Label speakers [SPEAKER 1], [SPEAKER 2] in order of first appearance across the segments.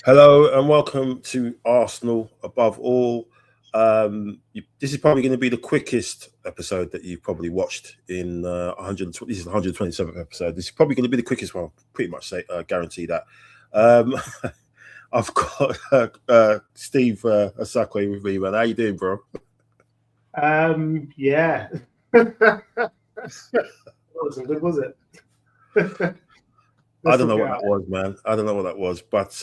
[SPEAKER 1] Hello and welcome to Arsenal Above All. This is probably going to be the quickest episode that you've probably watched in 120. This is the 127th episode. This is probably going to be the quickest one. Pretty much guarantee that. Um, I've got Steve Asakwe with me, man. How you doing, bro?
[SPEAKER 2] Yeah. That wasn't good, was it?
[SPEAKER 1] I don't know what that was, man. I don't know what that was, but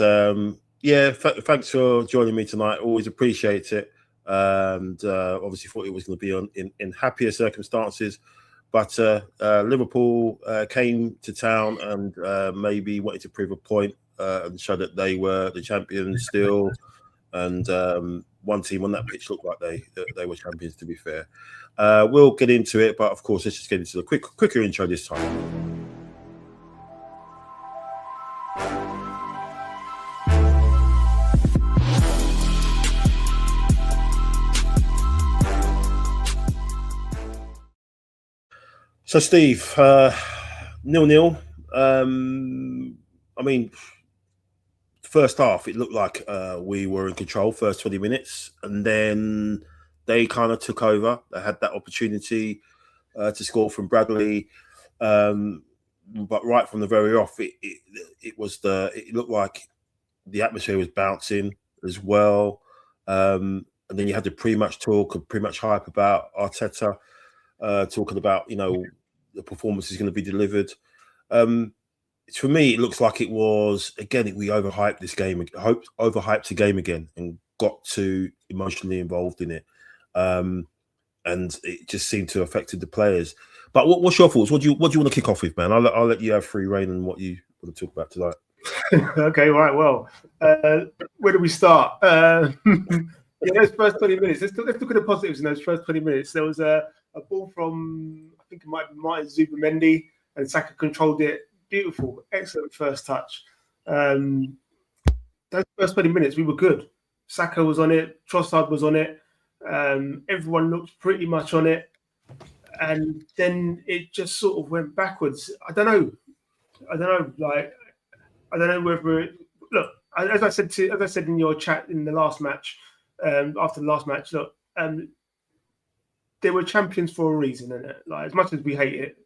[SPEAKER 1] yeah, thanks for joining me tonight. Always appreciate it, and obviously thought it was going to be in happier circumstances, but Liverpool came to town and maybe wanted to prove a point and show that they were the champions still, and one team on that pitch looked like they were champions. To be fair, we'll get into it, but of course, let's just get into the quicker intro this time. So, Steve, 0-0. I mean, first half, it looked like we were in control, first 20 minutes. And then they kind of took over. They had that opportunity to score from Bradley. But right from the very off, it looked like the atmosphere was bouncing as well. And then you had the pre-match talk and pre-match hype about Arteta. Talking about the performance is going to be delivered. For me, it looks like it was again. We overhyped this game, overhyped the game again, and got too emotionally involved in it, and it just seemed to have affected the players. But what's your thoughts? What do you want to kick off with, man? I'll let you have free reign on what you want to talk about tonight.
[SPEAKER 2] Okay, right. Well, where do we start? Those first 20 minutes. Let's look at the positives in those first 20 minutes. There was a ball from, I think it might be Martin Zubimendi, and Saka controlled it. Beautiful, excellent first touch. Those first 20 minutes, we were good. Saka was on it, Trossard was on it. Everyone looked pretty much on it. And then it just sort of went backwards. I don't know. I don't know whether look, as I said in your chat in the last match, after the last match, look, they were champions for a reason, isn't it? Like, as much as we hate it,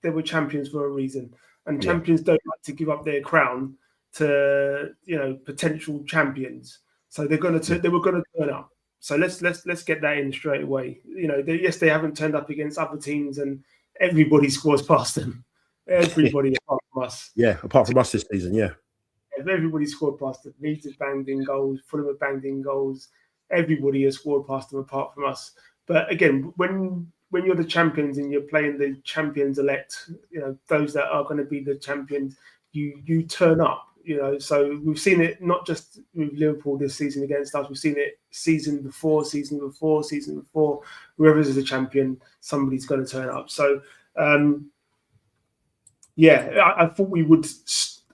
[SPEAKER 2] they were champions for a reason. And champions don't like to give up their crown to, potential champions. So they were going to turn up. So let's get that in straight away. They haven't turned up against other teams, and everybody scores past them. Everybody apart from us.
[SPEAKER 1] Yeah, apart from us this season, yeah.
[SPEAKER 2] Everybody scored past them. Leeds have banged in goals. Fulham have banged in goals. Everybody has scored past them apart from us. But again, when you're the champions and you're playing the champions elect, those that are going to be the champions, you turn up. So we've seen it not just with Liverpool this season against us. We've seen it season before. Whoever's the champion, somebody's going to turn up. So I thought we would.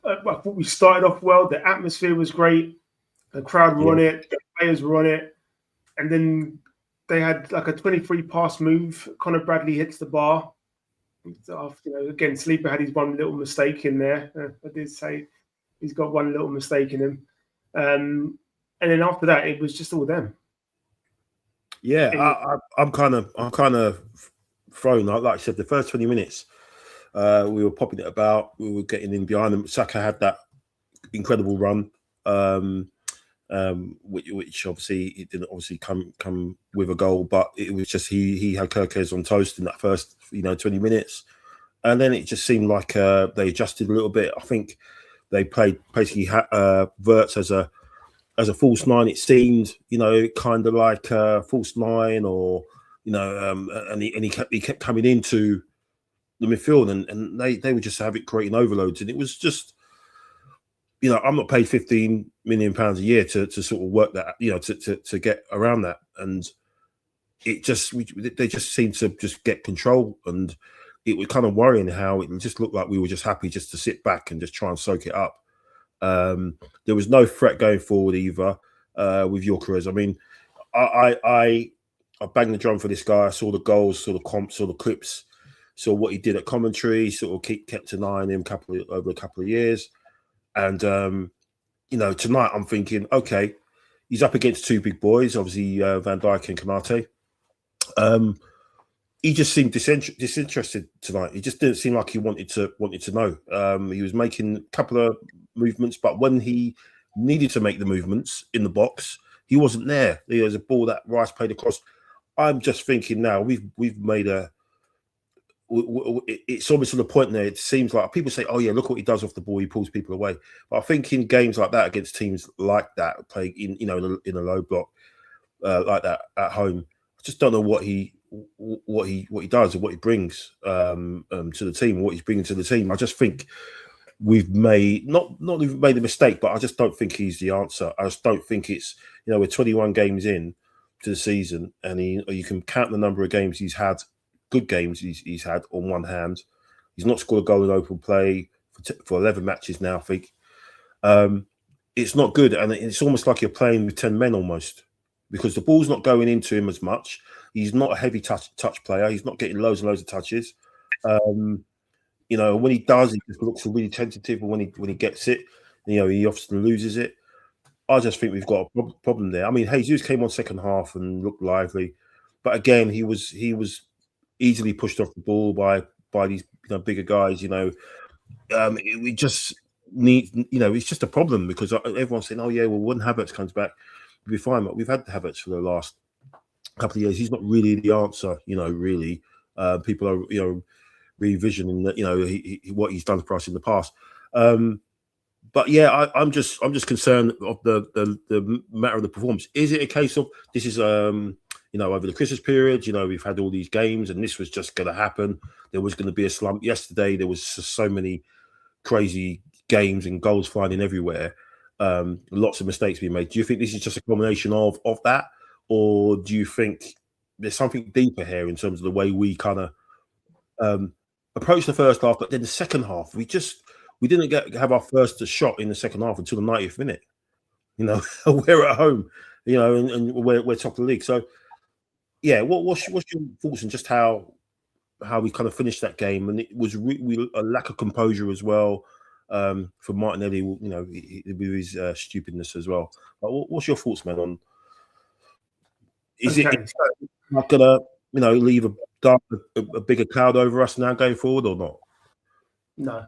[SPEAKER 2] I thought we started off well. The atmosphere was great. The crowd were on it. The players were on it. And then they had like a 23 pass move. Conor Bradley hits the bar. Again, Sleeper had his one little mistake in there. I did say he's got one little mistake in him. And then after that, it was just all them.
[SPEAKER 1] Yeah, I'm kind of thrown. Like I said, the first 20 minutes, we were popping it about. We were getting in behind them. Saka had that incredible run, which obviously it didn't come with a goal, but it was just he had Kirkes on toast in that first 20 minutes, and then it just seemed like they adjusted a little bit. I think they played basically Wirtz as a false nine. It seemed kind of like false nine, or and he kept coming into the midfield, and they would just have it creating overloads, and it was just, I'm not paid £15 million a year to sort of work that, to get around that, and they just seemed to just get control, and it was kind of worrying how it just looked like we were just happy just to sit back and just try and soak it up. There was no threat going forward either with Gyökeres. I mean, I banged the drum for this guy. I saw the goals, saw the comps, saw the clips. So what he did at commentary, sort of kept an eye on him over a couple of years, and tonight I'm thinking, okay, he's up against two big boys, obviously Van Dijk and Konate. He just seemed disinterested tonight. He just didn't seem like he wanted to know. He was making a couple of movements, but when he needed to make the movements in the box, he wasn't there. There was a ball that Rice played across. I'm just thinking now we've made it's almost to the point there. It seems like people say, "Oh yeah, look what he does off the ball. He pulls people away." But I think in games like that against teams like that, playing in a low block like that at home, I just don't know what he does or what he brings to the team, what he's bringing to the team. I just think we've made not even made a mistake, but I just don't think he's the answer. I just don't think it's we're 21 games in to the season, and you can count the number of games he's had, good games he's had on one hand. He's not scored a goal in open play for 11 matches now, I think. It's not good, and it's almost like you're playing with 10 men almost, because the ball's not going into him as much. He's not a heavy touch player. He's not getting loads and loads of touches. When he does, he just looks really tentative. And when he gets it, he often loses it. I just think we've got a problem there. I mean, Jesus came on second half and looked lively, but again, he was easily pushed off the ball by these bigger guys. We just need, it's just a problem because everyone's saying, "Oh yeah, well when Havertz comes back, we'll be fine." But we've had Havertz for the last couple of years. He's not really the answer, really. People are, revisioning that, what he's done for us in the past. But yeah, I'm just concerned of the matter of the performance. Is it a case of this is over the Christmas period? We've had all these games, and this was just going to happen. There was going to be a slump. Yesterday, there was just so many crazy games and goals flying in everywhere. Lots of mistakes being made. Do you think this is just a combination of that, or do you think there's something deeper here in terms of the way we kind of approach the first half, but then the second half, we didn't have our first shot in the second half until the 90th minute. We're at home, and we're top of the league. So, yeah, what's your thoughts on just how we kind of finished that game? And it was a lack of composure as well for Martinelli. With his stupidness as well. But what's your thoughts, man? On is it not gonna leave a bigger cloud over us now going forward or not?
[SPEAKER 2] No.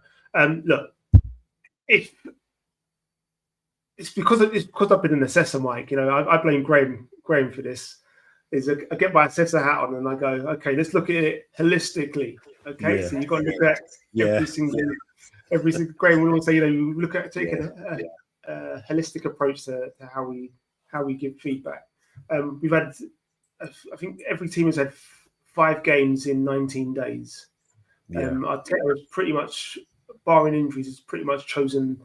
[SPEAKER 2] Look, it's because I've been an assessor, Mike. I blame Graham for this. I get my assessor hat on and I go, okay, let's look at it holistically. Okay, so you've got to look at every single. Graham will always say, you look at taking a holistic approach to how we give feedback. We've had, I think, every team has had 5 games in 19 days. Arteta has pretty much, barring injuries, has pretty much chosen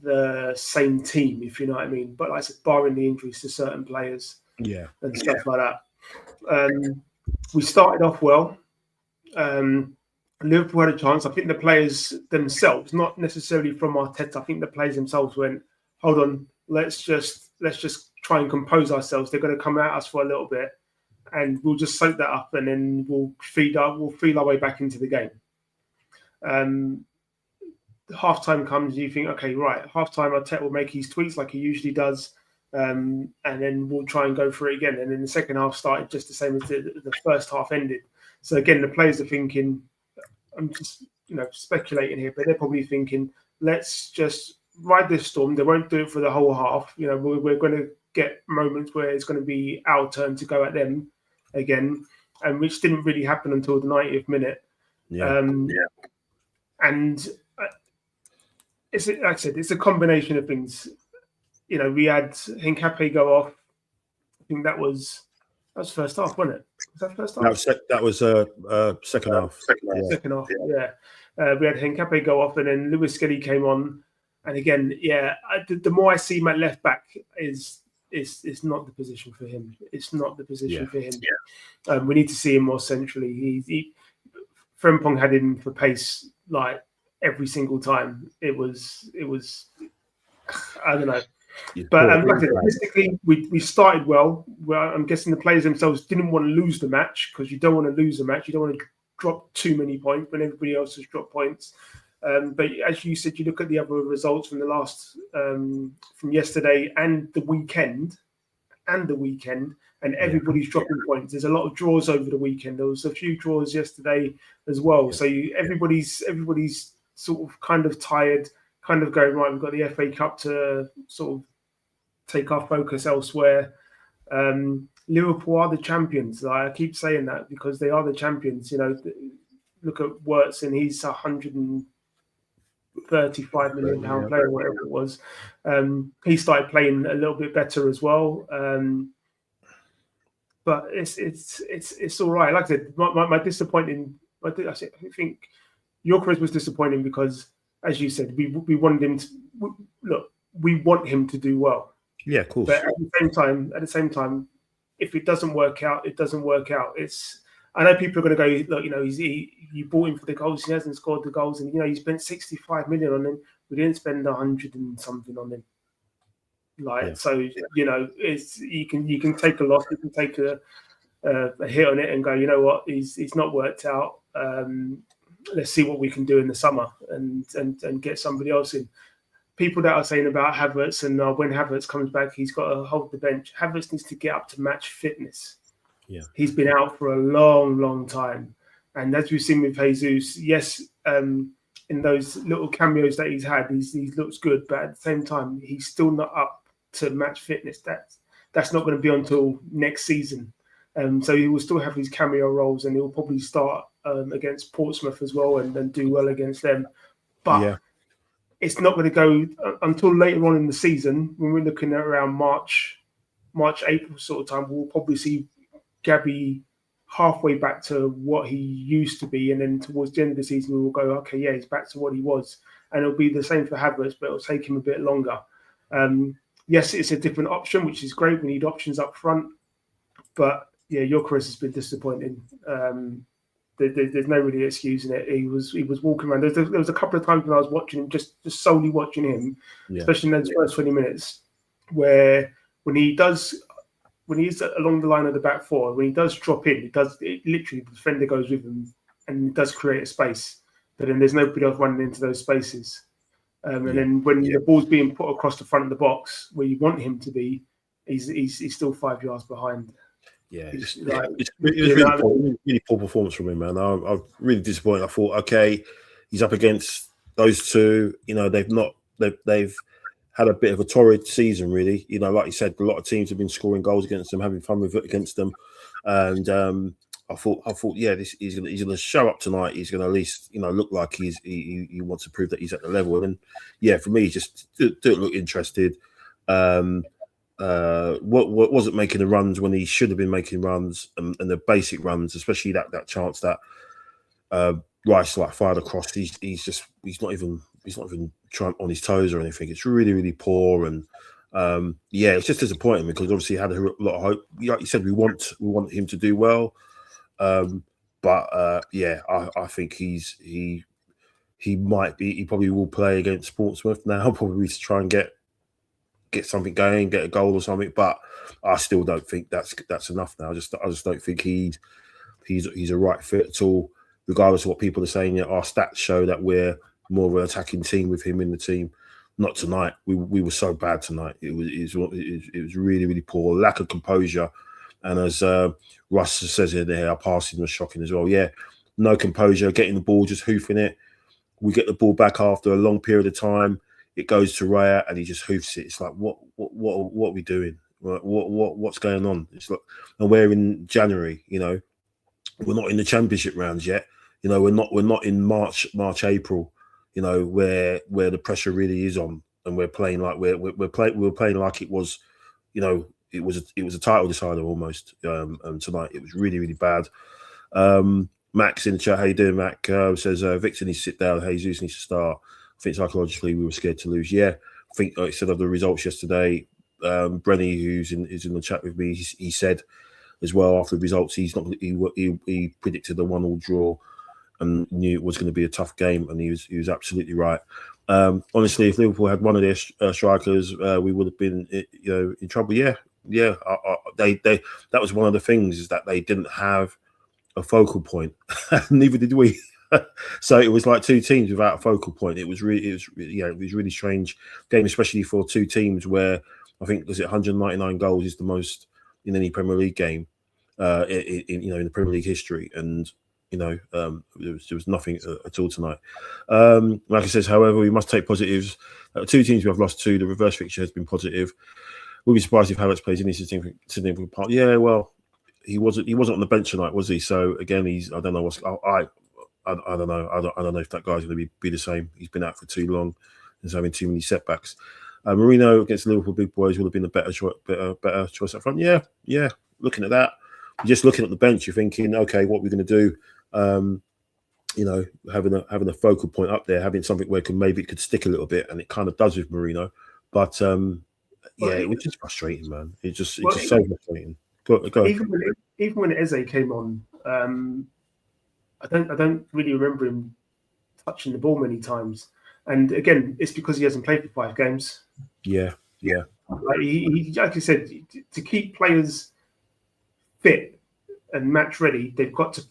[SPEAKER 2] the same team, if you know what I mean. But like I said, barring the injuries to certain players, and stuff like that. We started off well. Liverpool had a chance. I think the players themselves, not necessarily from Arteta, I think the players themselves went, "Hold on, let's just try and compose ourselves. They're going to come at us for a little bit, and we'll just soak that up, and then we'll feel our way back into the game." Half time comes, you think, okay, right, half time Arteta will make his tweaks like he usually does, and then we'll try and go for it again. And then the second half started just the same as the first half ended. So again, the players are thinking, I'm just speculating here, but they're probably thinking, let's just ride this storm. They won't do it for the whole half. We're going to get moments where it's going to be our turn to go at them again, and which didn't really happen until the 90th minute. And it's, like I said, it's a combination of things. We had Hincapié go off. I think that was first half, wasn't it? Was that first half?
[SPEAKER 1] That was second half.
[SPEAKER 2] Second half, yeah. We had Hincapié go off, and then Lewis Skelly came on. And again, the more I see him at left back, it's not the position for him. It's not the position for him. We need to see him more centrally. Frimpong had him for pace like every single time. It was I don't know. But realistically, we started well. I'm guessing the players themselves didn't want to lose the match, because you don't want to lose the match. You don't want to drop too many points when everybody else has dropped points. But as you said, you look at the other results from the last from yesterday and the weekend, and everybody's dropping points. There's a lot of draws over the weekend. There was a few draws yesterday as well.
[SPEAKER 1] Yeah.
[SPEAKER 2] So everybody's sort of kind of tired, kind of going, right, we've got the FA Cup to sort of take our focus elsewhere. Liverpool are the champions. I keep saying that because they are the champions. You know, look at Wirtz, and he's £135 million player, whatever it was. He started playing a little bit better as well. But it's all right. Like I said, my disappointing. I think Gyökeres was disappointing because, as you said, we wanted him to look. We want him to do well.
[SPEAKER 1] Yeah, of course.
[SPEAKER 2] But at the same time, if it doesn't work out, it doesn't work out. I know people are going to go, look, you know, you bought him for the goals. He hasn't scored the goals, and you know, you spent 65 million on him. We didn't spend 100 and something on him. So you know, you can take a loss, you can take a hit on it, and go, you know what, he's not worked out. Let's see what we can do in the summer, and get somebody else in. People that are saying about Havertz and when Havertz comes back, he's got to hold the bench. Havertz needs to get up to match fitness.
[SPEAKER 1] Yeah,
[SPEAKER 2] he's been out for a long, long time, and as we've seen with Jesus, yes, in those little cameos that he's had, he looks good, but at the same time, he's still not up to match fitness. That's not going to be until next season. So he will still have his cameo roles, and he'll probably start against Portsmouth as well, and do well against them. But it's not going to go until later on in the season, when we're looking at around March, April sort of time. We'll probably see Gabby halfway back to what he used to be, and then towards the end of the season, we will go, okay, yeah, he's back to what he was, and it'll be the same for Havertz, but it'll take him a bit longer. Yes, it's a different option, which is great. We need options up front, but yeah, Gyökeres has been disappointing. There's no really excusing it. He was walking around. There was a couple of times when I was watching him, just solely watching him, especially in those first 20 minutes, where when he's along the line of the back four, when he does drop in, literally the defender goes with him and does create a space, but then there's nobody else running into those spaces. And then when the ball's being put across the front of the box where you want him to be, he's still 5 yards behind.
[SPEAKER 1] Yeah, it's really poor performance from him, man. I'm really disappointed. I thought, okay, he's up against those two. You know, they've had a bit of a torrid season, really. You know, like you said, a lot of teams have been scoring goals against them, having fun with it against them, and I thought, yeah, he's going to show up tonight. He's going to at least, you know, look like he wants to prove that he's at the level. And yeah, for me, he just didn't look interested. What wasn't making the runs when he should have been making runs, and the basic runs, especially that chance that Rice fired across. He's not even trying on his toes or anything. It's really, really poor, and yeah, it's just disappointing because obviously he had a lot of hope. Like you said, we want him to do well. But yeah, I think he probably will play against Portsmouth now, probably to try and get something going, get a goal or something. But I still don't think that's enough now. I just don't think he's a right fit at all. Regardless of what people are saying, yeah, our stats show that we're more of an attacking team with him in the team. Not tonight. We were so bad tonight. It was really, really poor. Lack of composure. And as Russ says in there, our passing was shocking as well. Yeah, no composure, getting the ball, just hoofing it. We get the ball back after a long period of time. It goes to Raya and he just hoofs it. It's like, what are we doing? What's going on? It's like, and we're in January. You know, we're not in the championship rounds yet. You know, we're not in March, April. You know, where the pressure really is on, and we're playing like we're playing like it was, you know. It was a title decider almost tonight. It was really, really bad. Max in the chat, how you doing, Mac? Says Victor needs to sit down. Jesus needs to start. I think psychologically we were scared to lose. Yeah, I think like I said of the results yesterday. Brenny, who's in the chat with me, he said as well after the results he predicted a 1-1 draw and knew it was going to be a tough game, and he was absolutely right. Honestly, if Liverpool had one of their strikers, we would have been in trouble. Yeah, that was one of the things, is that they didn't have a focal point. Neither did we. So it was like two teams without a focal point. It was really strange game, especially for two teams where I think 199 goals is the most in any Premier League game, in the Premier League history, and there was nothing at all tonight. Like I said, however, we must take positives. Two teams we have lost to. The reverse fixture has been positive. We'll be surprised if Havertz plays any significant part. Yeah, well, he wasn't on the bench tonight, was he? So again, I don't know what's I don't know. I don't know if that guy's going to be the same. He's been out for too long. He's having too many setbacks. Mourinho against the Liverpool big boys would have been a better choice up front. Yeah. Looking at that, just looking at the bench, you're thinking, okay, what we're going to do? Having a focal point up there, having something where it could stick a little bit, and it kind of does with Mourinho. But it was just frustrating, man. It's just so frustrating. Go.
[SPEAKER 2] Even when Eze came on, I don't really remember him touching the ball many times. And again, it's because he hasn't played for 5 games.
[SPEAKER 1] Yeah.
[SPEAKER 2] Like he like you said, to keep players fit and match ready, they've got to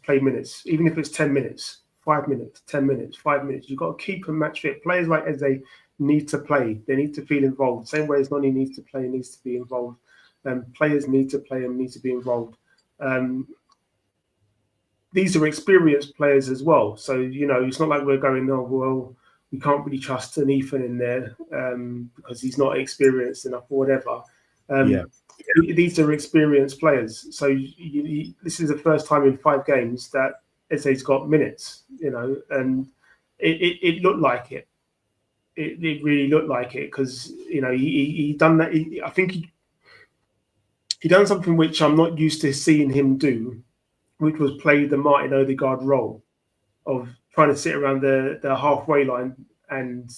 [SPEAKER 2] play minutes, even if it's 10 minutes, 5 minutes, 10 minutes, 5 minutes. You've got to keep them match fit. Players like Eze need to play. They need to feel involved. Same way as Noni needs to play and needs to be involved. Players need to play and need to be involved. These are experienced players as well. So, it's not like we're going, oh, well, we can't really trust an Ethan in there because he's not experienced enough or whatever. These are experienced players. So this is the first time in 5 games that Eze's got minutes, and it looked like it. It really looked like it because, he done that. I think he done something which I'm not used to seeing him do, which was play the Martin Odegaard role of trying to sit around the halfway line and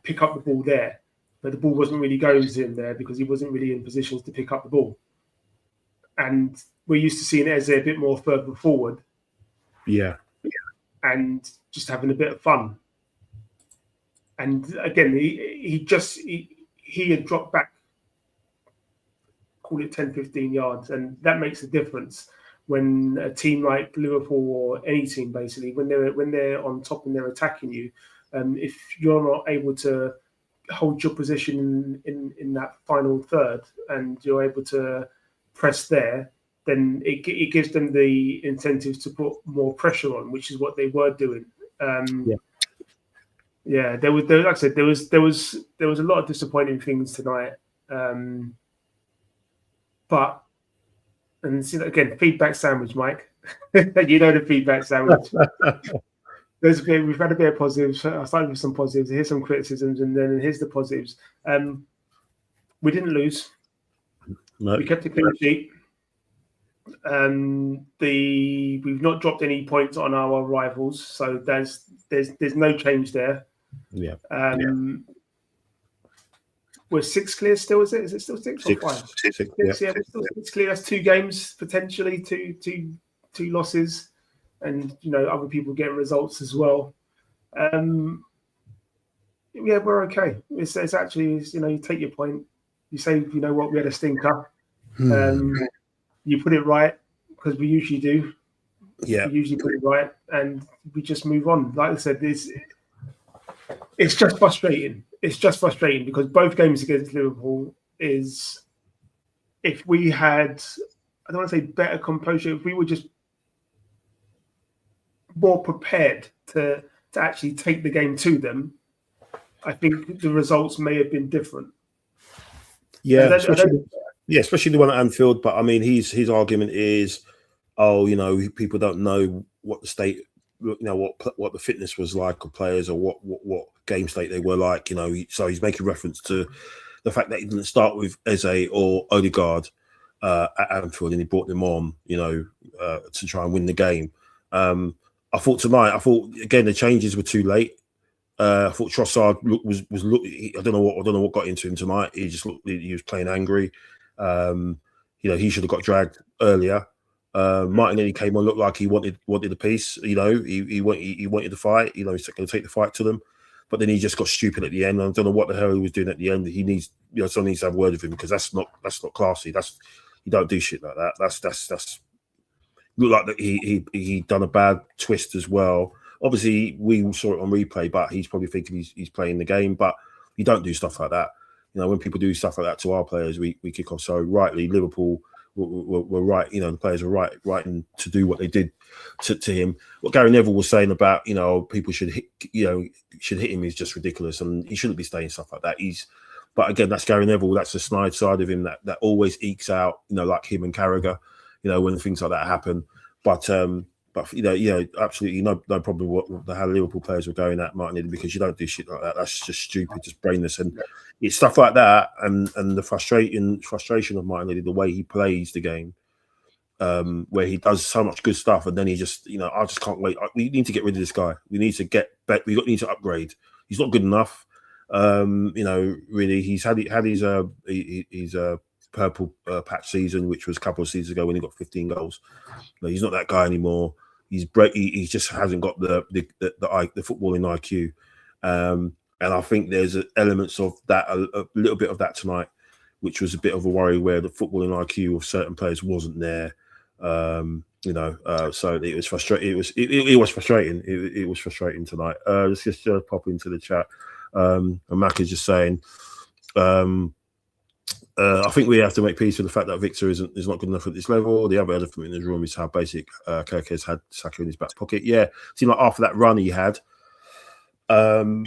[SPEAKER 2] pick up the ball there. But the ball wasn't really going to him there because he wasn't really in positions to pick up the ball. And we're used to seeing Eze a bit more further forward.
[SPEAKER 1] Yeah.
[SPEAKER 2] And just having a bit of fun. And again, he had dropped back, call it 10, 15 yards. And that makes a difference when a team like Liverpool or any team, basically, when they're on top and they're attacking you, if you're not able to hold your position in that final third and you're able to press there, then it gives them the incentive to put more pressure on, which is what they were doing. There was like I said, there was a lot of disappointing things tonight, but. And see that again, feedback sandwich, Mike. The feedback sandwich. We've had a bit of positives. I started with some positives. Here's some criticisms, and then here's the positives. We didn't lose. No. We kept a clean sheet. We've not dropped any points on our rivals, so there's no change there.
[SPEAKER 1] Yeah.
[SPEAKER 2] We're 6 clear still, is it? Is it still 6 or 5?
[SPEAKER 1] 6,
[SPEAKER 2] we're still 6 clear. That's 2 games, potentially, two losses. And, other people getting results as well. We're okay. It's actually, you take your point. You say, you know what, we had a stinker. You put it right, because we usually do.
[SPEAKER 1] Yeah.
[SPEAKER 2] We usually put it right, and we just move on. Like I said, it's just frustrating. It's just frustrating because both games against Liverpool is, if we had, I don't want to say better composure, if we were just more prepared to actually take the game to them, I think the results may have been different.
[SPEAKER 1] Yeah, especially the one at Anfield. But I mean, his argument is, people don't know what the state, what the fitness was like of players or what game state they were like. So he's making reference to the fact that he didn't start with Eze or Odegaard at Anfield, and he brought them on, to try and win the game. I thought tonight, again the changes were too late. I thought Trossard was I don't know what got into him tonight. He just looked, he was playing angry. He should have got dragged earlier. Martinelli came on, looked like he wanted a piece. He wanted the fight. He's going to take the fight to them, but then he just got stupid at the end. I don't know what the hell he was doing at the end. He needs, someone needs to have a word with him, because that's not classy. You don't do shit like that. That's looked like that he done a bad twist as well. Obviously, we saw it on replay, but he's probably thinking he's playing the game. But you don't do stuff like that. You know, when people do stuff like that to our players, we kick off. So rightly, Liverpool were right. You know, the players were right to do what they did to him. What Gary Neville was saying about, you know, people should hit him is just ridiculous, and he shouldn't be saying stuff like that. But again, that's Gary Neville. That's the snide side of him that always ekes out. You know, like him and Carragher. You know, when things like that happen. But you know, absolutely no problem with how Liverpool players were going at Martinelli, because you don't do shit like that. That's just stupid, just brainless. And it's stuff like that, and the frustration of Martinelli, the way he plays the game, where he does so much good stuff, and then he just, you know, I just can't wait. We need to get rid of this guy. We need to get back. Need to upgrade. He's not good enough. You know, really, he's had his purple patch season, which was a couple of seasons ago when he got 15 goals. No, he's not that guy anymore. He just hasn't got the footballing IQ, and I think there's elements of that, a little bit of that tonight, which was a bit of a worry, where the footballing IQ of certain players wasn't there. You know, so it was frustrating. It was frustrating. It was frustrating tonight. Let's just pop into the chat. And Mac is just saying, I think we have to make peace with the fact that Victor is not good enough at this level. The other elephant in the room is how basic Kirk has had Saka in his back pocket. Yeah, it seemed like after that run he had, you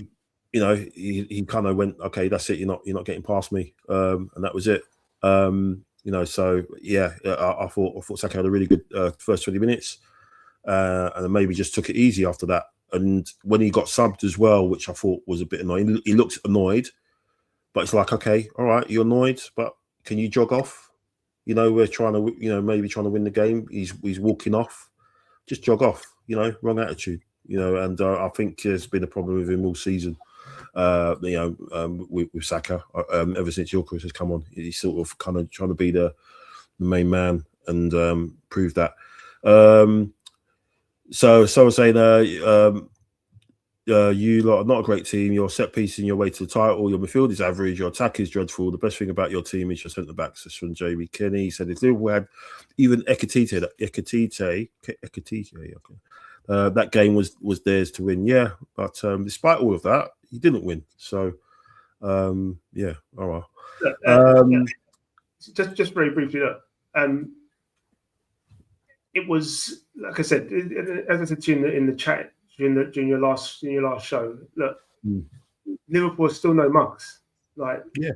[SPEAKER 1] know, he kind of went, okay, that's it. You're not getting past me, and that was it. You know, so yeah, I thought Saka had a really good first 20 minutes, and then maybe just took it easy after that. And when he got subbed as well, which I thought was a bit annoying, he looked annoyed. But it's like, okay, all right, you're annoyed, but can you jog off? You know, we're trying to, you know, maybe trying to win the game. He's walking off. Just jog off. You know, wrong attitude. You know, and I think there's been a problem with him all season. You know, with Saka, ever since Yorkers has come on, he's sort of kind of trying to be the main man and prove that. So I was saying, you lot are not a great team. Your set piece in your way to the title. Your midfield is average. Your attack is dreadful. The best thing about your team is your centre backs. This from Jamie Kenny. He said if Liverpool had even Ekitike, that game was theirs to win. Yeah, but despite all of that, he didn't win. So yeah, all right.
[SPEAKER 2] Just very briefly, look, it was, like I said, as I said to you in the chat during your last show. Look, Liverpool are still no mugs. Like,
[SPEAKER 1] yeah,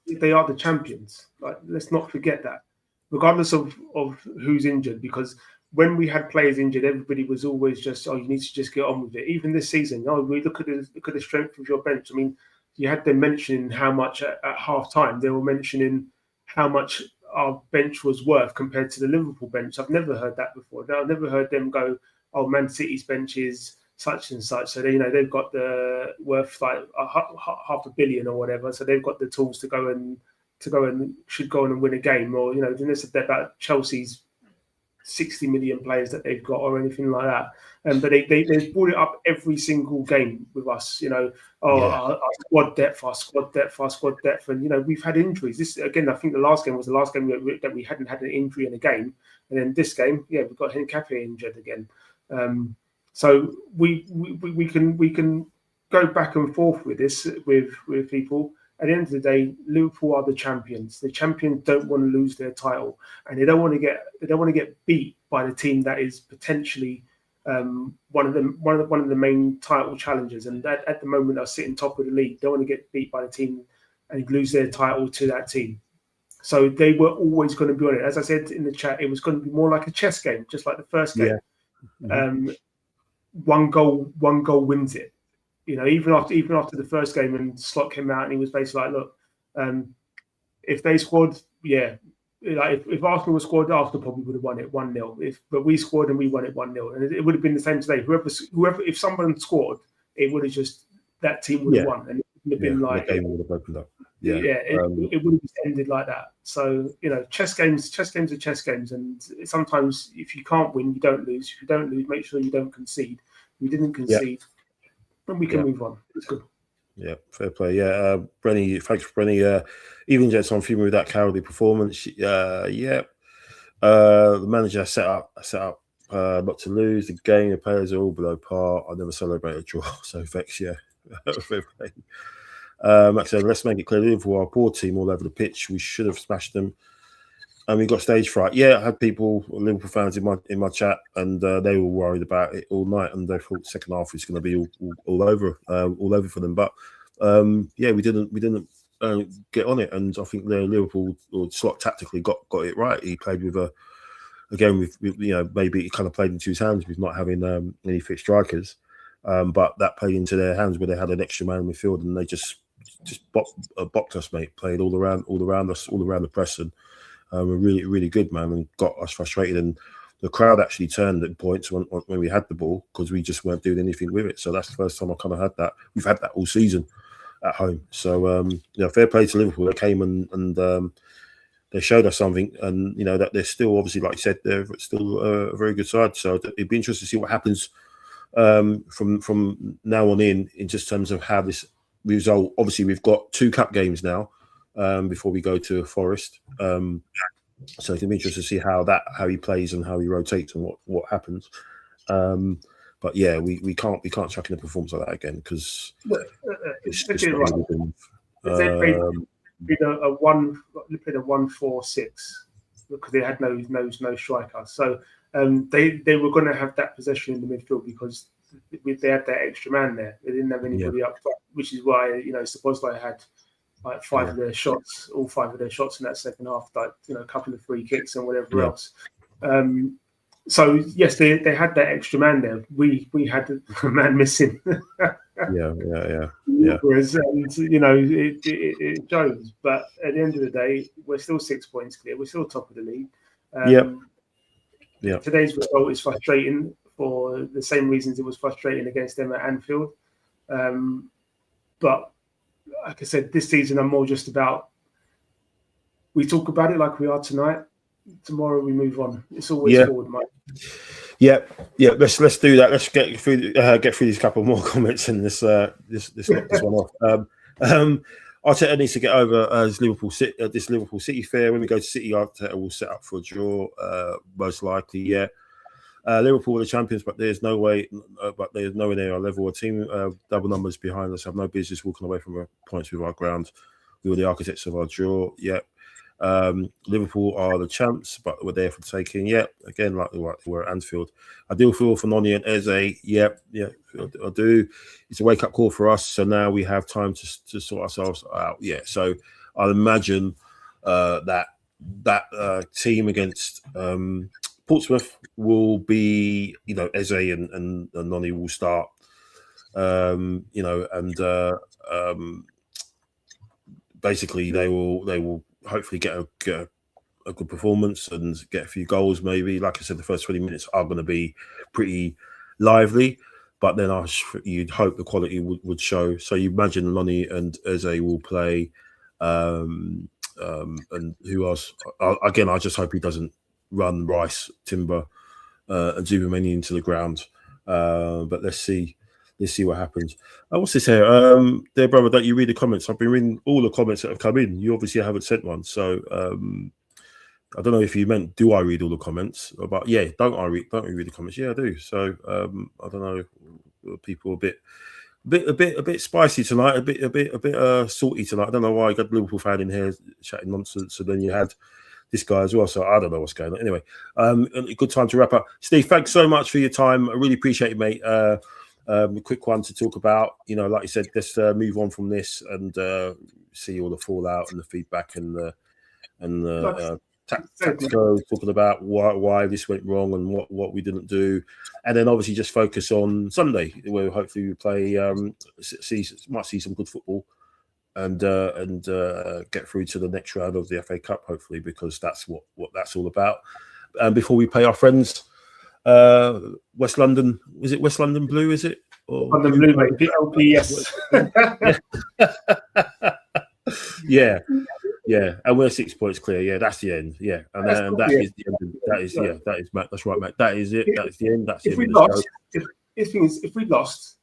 [SPEAKER 2] they are the champions. Like, let's not forget that, regardless of who's injured. Because when we had players injured, everybody was always just, oh, you need to just get on with it. Even this season, we look at the strength of your bench. I mean, you had them mentioning how much at half time they were mentioning how much our bench was worth compared to the Liverpool bench. I've never heard that before. I've never heard them go, oh, Man City's bench is such and such. So they've got the worth like $500 million or whatever. So they've got the tools to go and should go on and win a game. Or, you know, didn't say about Chelsea's 60 million players that they've got or anything like that. But they've brought it up every single game with us, you know, our squad depth. And, you know, we've had injuries. This, again, I think the last game was the last game that we hadn't had an injury in a game. And then this game, yeah, we've got Hincapié injured again. So we can go back and forth with this with people. At the end of the day, Liverpool are the champions. The champions don't want to lose their title, and they don't want to get beat by the team that is potentially one of the main title challengers. And that, at the moment, are sitting top of the league. They don't want to get beat by the team and lose their title to that team. So they were always going to be on it. As I said in the chat, it was going to be more like a chess game, just like the first game. Yeah. Mm-hmm. One goal wins it. You know, even after the first game, and Slot came out and he was basically like, look, if they scored, yeah, like if Arsenal was scored, Arsenal probably would have won it 1-0. But we scored and we won it 1-0, and it would have been the same today. Whoever, if someone scored, it would have just, that team would have won, and it would have been like, the game would have opened up. It would have ended like that. So, you know, chess games are chess games, and sometimes if you can't win, you don't lose. If you don't lose, make sure you don't concede. We didn't concede. Yeah. And we can move on. It's good.
[SPEAKER 1] Yeah, fair play. Yeah, Brenny, thanks for Brenny. Even Jets on fuming with that cowardly performance. Yeah. The manager set up not to lose the game. The players are all below par. I never celebrate a draw, so thanks, yeah. Like I said, let's make it clear, Liverpool are a poor team all over the pitch. We should have smashed them. And we got stage fright. Yeah, I had people, Liverpool fans in my chat, and they were worried about it all night, and they thought the second half was going to be all over for them. But yeah, we didn't get on it, and I think the Liverpool or Slot tactically got it right. He played with maybe he kind of played into his hands with not having any fit strikers, but that played into their hands where they had an extra man in midfield, and they just bopped us, mate. Played all around us, all around the press, and were really, really good, man, and got us frustrated. And the crowd actually turned at points when we had the ball because we just weren't doing anything with it. So that's the first time I kind of had that. We've had that all season at home. So fair play to Liverpool. They came and they showed us something, and that they're still, obviously, like you said, they're still a very good side. So it'd be interesting to see what happens from now on in just terms of how this result. Obviously, we've got 2 cup games now before we go to Forest. So it can be interesting to see how he plays and how he rotates and what happens. But yeah, we can't chuck in a performance like that again because it's right.
[SPEAKER 2] They played a 1-4-6 because they had no striker. So they were going to have that possession in the midfield because they had that extra man there. They didn't have anybody up front, which is why Szoboszlai had like all 5 of their shots in that second half, like a couple of free kicks and whatever else. So yes, they had that extra man there. We had a man missing.
[SPEAKER 1] Yeah.
[SPEAKER 2] Whereas it shows, but at the end of the day, we're still 6 points clear. We're still top of the league. Today's result is frustrating for the same reasons it was frustrating against them at Anfield. But like I said, this season I'm more just about we talk about it like we are tonight. Tomorrow we move on. It's always forward, Mike. Yeah.
[SPEAKER 1] Let's do that. Let's get through these couple more comments and this knock this one off. Arteta needs to get over this Liverpool City fair. When we go to City, Arteta will set up for a draw, most likely. Yeah. Liverpool are the champions, but there's no way. But there's nowhere near our level. A team double numbers behind us have no business walking away from points with our ground. We were the architects of our draw. Yeah. Liverpool are the champs, but we're there for the taking. Yeah, again, like we're at Anfield. I do feel for Noni and Eze. Yeah, I do. It's a wake-up call for us. So now we have time to sort ourselves out. Yeah, so I'll imagine that team against Portsmouth will be, Eze and Noni will start. Basically they will hopefully get a good performance and get a few goals. Maybe, like I said, the first 20 minutes are going to be pretty lively, but then you'd hope the quality would show. So you imagine Lonnie and Eze will play, and who else? Again, I just hope he doesn't run Rice, Timber, and Zubameni into the ground. But let's see what happens. What's this here? Dear brother, don't you read the comments? I've been reading all the comments that have come in. You obviously haven't sent one. So I don't know if you meant, do I read all the comments? But yeah, don't you read the comments? Yeah, I do. So I don't know. People a bit spicy tonight, a bit salty tonight. I don't know why I got a Liverpool fan in here chatting nonsense. So then you had this guy as well. So I don't know what's going on. Anyway, a good time to wrap up. Steve, thanks so much for your time. I really appreciate it, mate. A quick one to talk about, like you said, let's move on from this and see all the fallout and the feedback and the tactical talking about why this went wrong and what we didn't do, and then obviously just focus on Sunday where hopefully we play might see some good football and get through to the next round of the FA Cup hopefully, because that's what that's all about. And before we play our friends West London, is it West London Blue, is it? Or
[SPEAKER 2] London Blue, mate. LPS.
[SPEAKER 1] Yeah, and we're 6 points clear. Yeah, that's the end. Yeah, and that is the end. That is Matt. That's right, Matt. That is it. That's the end. That's the end of the show.
[SPEAKER 2] If we lost,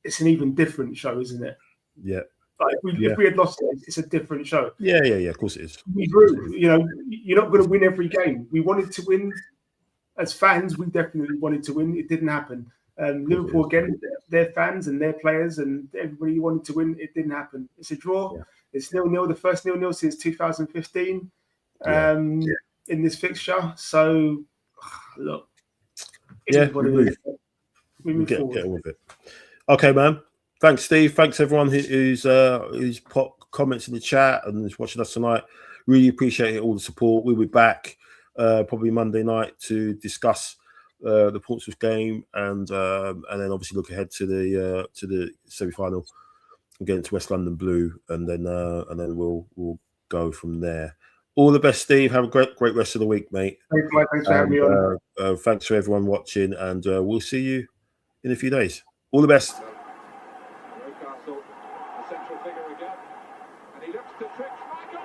[SPEAKER 2] it's an even different show, isn't it?
[SPEAKER 1] Yeah.
[SPEAKER 2] Like if we had lost it, it's a different show.
[SPEAKER 1] Yeah. Of course it is.
[SPEAKER 2] We grew. You know, you're not going to win every game. We wanted to win. As fans, we definitely wanted to win. It didn't happen. Liverpool, again, their fans and their players and everybody wanted to win. It didn't happen. It's a draw.
[SPEAKER 1] Yeah.
[SPEAKER 2] It's 0-0, the first 0-0 since 2015 in this fixture. So, look, it is what it is. We move forward.
[SPEAKER 1] Get on with it. Okay, man. Thanks, Steve. Thanks, everyone who's put comments in the chat and is watching us tonight. Really appreciate all the support. We'll be back probably Monday night to discuss the Portsmouth game and then obviously look ahead to the semi-final against West London Blue, and then we'll go from there. All the best, Steve. Have a great rest of the week, mate.
[SPEAKER 2] Thanks, Mike. Thanks for having me on.
[SPEAKER 1] Thanks for everyone watching, and we'll see you in a few days. All the best.
[SPEAKER 3] Newcastle, the central figure again, and he looks to trick Michael.